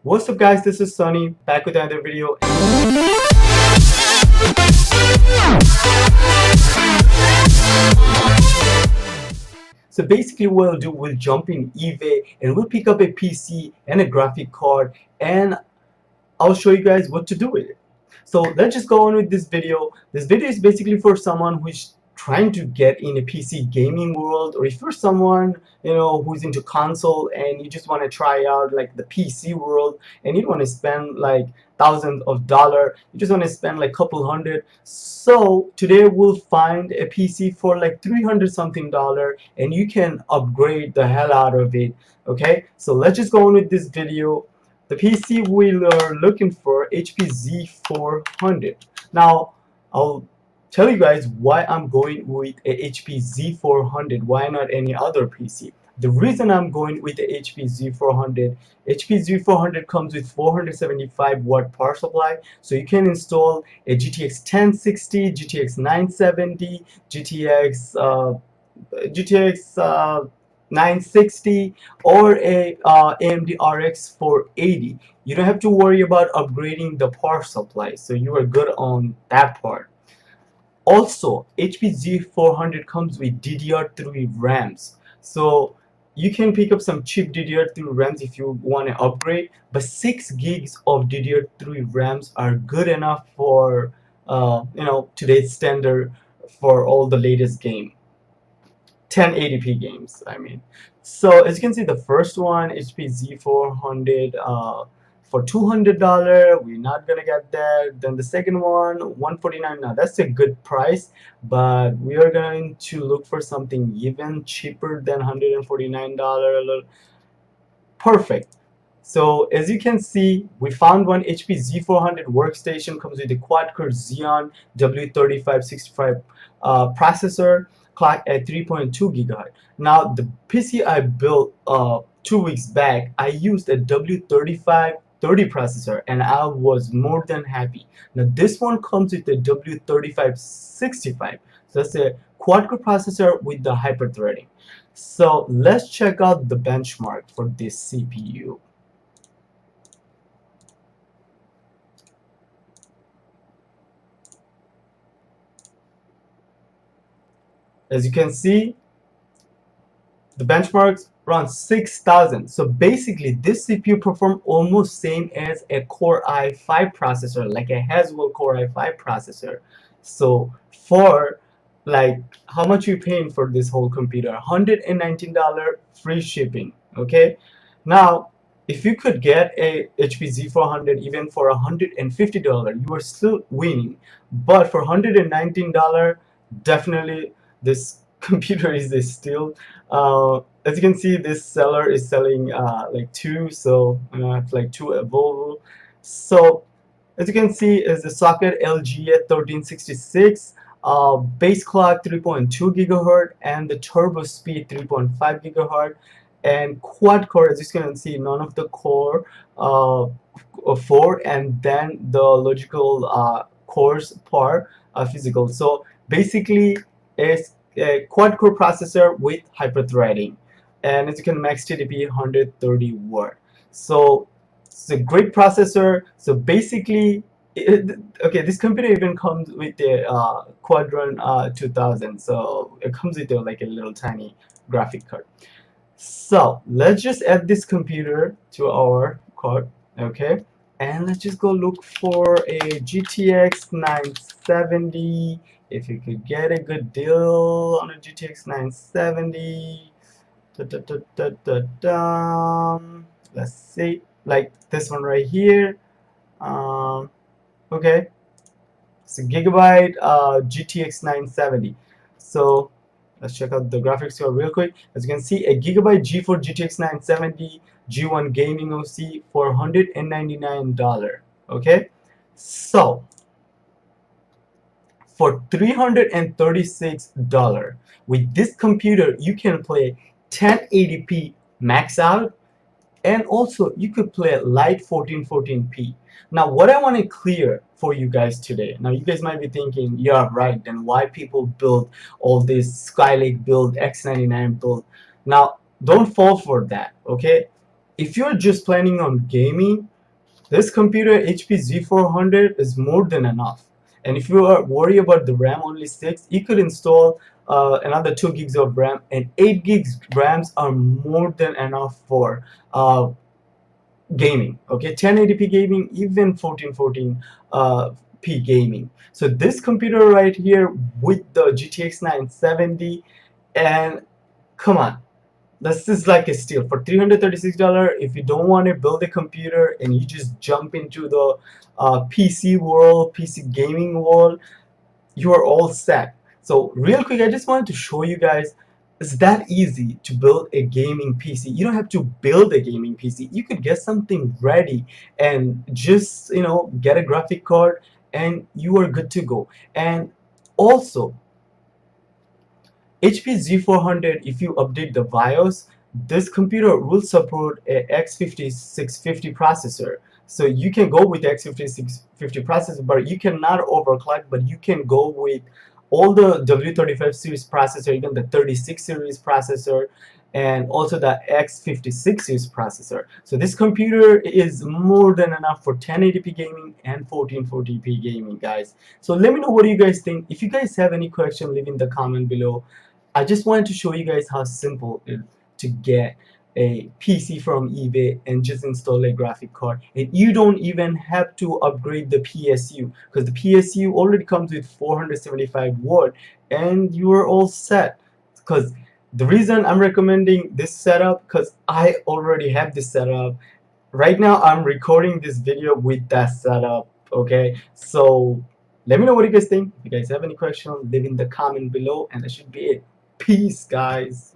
What's up guys, this is Sunny back with another video. So basically what we'll do, we'll jump in eBay and we'll pick up a PC and a graphic card, and I'll show you guys what to do with it. So let's just go on with this video. This video is basically for someone who's trying to get in a PC gaming world, or if you're someone who's into console and you just want to try out like the PC world and you don't want to spend like thousands of dollars, you just want to spend like couple hundred. So today we'll find a PC for like 300 something dollar and you can upgrade the hell out of it. Okay, so let's just go on with this video. The PC we are looking for, HP Z400. Now I'll tell you guys why I'm going with a HP Z400. Why not any other PC? The reason I'm going with the HP Z400, HP Z400 comes with 475 watt power supply, so you can install a GTX 1060, GTX 970, GTX 960, or a AMD RX 480. You don't have to worry about upgrading the power supply, so you are good on that part. Also, HP Z400 comes with DDR3 RAMs, so you can pick up some cheap DDR3 RAMs if you want to upgrade, but 6 gigs of DDR3 RAMs are good enough for today's standard for all the latest game. 1080p games, I mean. So as you can see, the first one, HP Z400, for $200, we're not gonna get that. Then the second one, $149. Now that's a good price, but we are going to look for something even cheaper than $149. Perfect. So as you can see, we found one. HP Z400 workstation, comes with a quad-core Xeon W3565 processor, clock at 3.2 gigahertz. Now the PC I built 2 weeks back, I used a W3530 processor and I was more than happy. Now this one comes with a W3565, so that's a quad-core processor with the hyper-threading. So let's check out the benchmark for this CPU. As you can see, the benchmarks around 6,000. So basically this CPU performed almost same as a Core i5 processor, like a Haswell Core i5 processor. So for like, how much you paying for this whole computer? $119 free shipping. Okay, now if you could get a HP Z400 even for $150, you are still winning. But for $119, definitely this computer is a steal. As you can see, this seller is selling like two, so it's like two available. So as you can see, is the socket LGA 1366, base clock 3.2 gigahertz, and the turbo speed 3.5 gigahertz, and quad core. As you can see, none of the core 4, and then the logical cores part physical. So basically it's a quad core processor with hyper-threading, and as you can, max TDP 130 watt. So it's a great processor. So basically okay, this computer even comes with a Quadron 2000, so it comes with like a little tiny graphic card. So let's just add this computer to our card. Okay, and let's just go look for a GTX 970. If you could get a good deal on a GTX 970, let's see, like this one right here. Okay, it's a Gigabyte GTX 970. So let's check out the graphics card real quick. As you can see, a Gigabyte G4 GTX 970 G1 Gaming OC for $199. Okay, so for $336 with this computer you can play 1080p max out, and also you could play light 1440p. Now what I want to clear for you guys today, now you guys might be thinking, yeah right, then why people build all this Skylake build, X99 build? Now don't fall for that. Okay, if you're just planning on gaming, This computer HP Z400 is more than enough. And if you are worried about the RAM only 6, you could install another 2 gigs of RAM, and 8 gigs RAMs are more than enough for gaming. Okay, 1080p gaming, even 1440 p gaming. So this computer right here with the GTX 970, and come on, this is like a steal for $336. If you don't want to build a computer and you just jump into the PC world, PC gaming world, you are all set. So real quick, I just wanted to show you guys, it's that easy to build a gaming PC. You don't have to build a gaming PC. You could get something ready and just, get a graphic card and you are good to go. And also, HP Z400, if you update the BIOS, this computer will support a X5650 processor. So you can go with the X5650 processor, but you cannot overclock, but you can go with all the W35 series processor, even the 36 series processor, and also the X56 series processor. So this computer is more than enough for 1080p gaming and 1440p gaming, guys. So let me know what you guys think. If you guys have any question, leave in the comment below. I just wanted to show you guys how simple it is to get a PC from eBay and just install a graphic card, and you don't even have to upgrade the PSU, because the PSU already comes with 475 watt and you are all set. Because the reason I'm recommending this setup, because I already have this setup. Right now I'm recording this video with that setup. Okay, so let me know what you guys think. If you guys have any questions, leave in the comment below, and that should be it. Peace, guys.